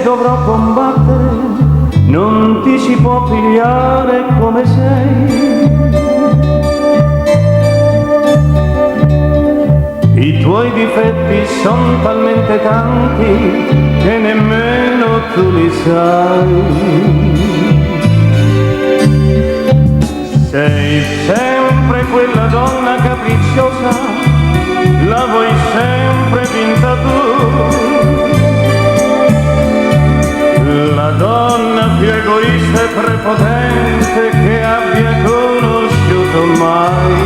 dovrò combattere, non ti si può pigliare come sei. I tuoi difetti son talmente tanti che nemmeno tu li sai. Sei sempre quella donna capricciosa, la vuoi sempre vinta tu. La donna più egoista e prepotente che abbia conosciuto mai.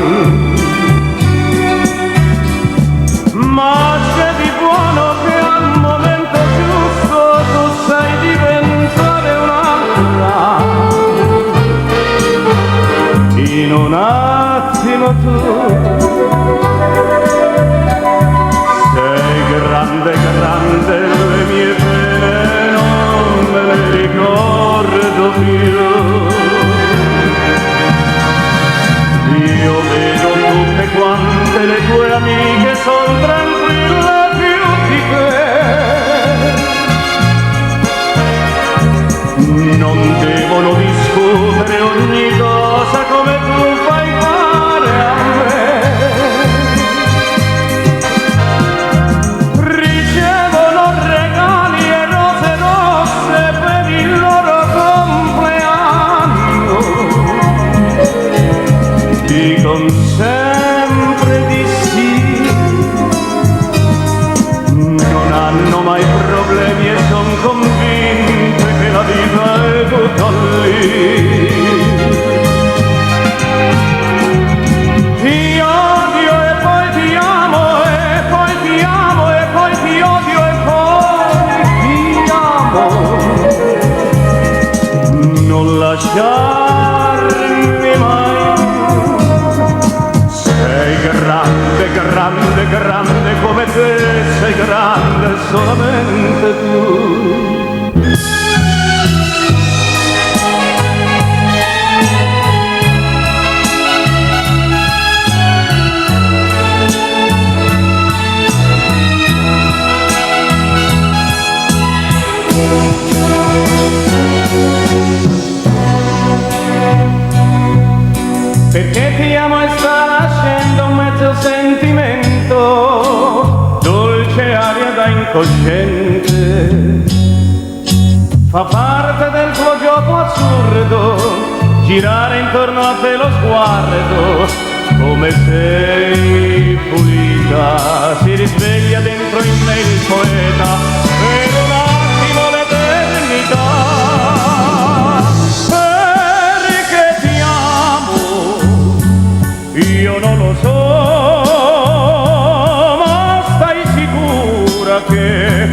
Ma c'è di buono che al momento giusto tu sai diventare un'altra. In un attimo tu sei grande, grande, le mie pene non me le ricordo più. Io vedo tutte quante le tue amiche son tranquille più di te. Non devono discutere ogni cosa come tu fai fare a me. Ricevono regali e rose rosse per il loro compleanno. Dicono sempre di sì, non hanno mai problemi e son convinte che la vita è tutta lì. Ti odio e poi ti amo e poi ti amo e poi ti odio e poi ti amo. Non lasciarmi mai. Sei grande, grande, grande come te, sei grande solamente tu. Perché ti amo e sta nascendo un mezzo sentimento, dolce aria da incosciente. Fa parte del tuo gioco assurdo, girare intorno a te lo sguardo. Come sei pulita, si risveglia dentro in me il poeta, per un attimo l'eternità. Io non lo so, ma stai sicura che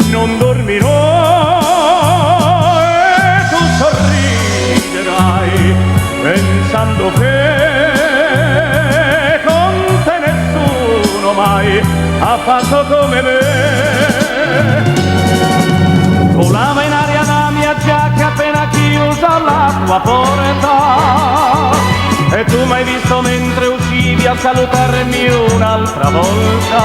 non dormirò e tu sorriderai pensando che con te nessuno mai ha fatto come me. Volava in aria la mia giacca appena chiusa la tua porta. E tu m'hai visto mentre uscivi a salutarmi un'altra volta.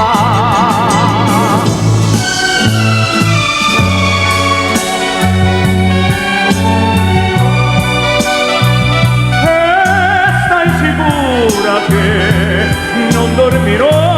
E stai sicura che non dormirò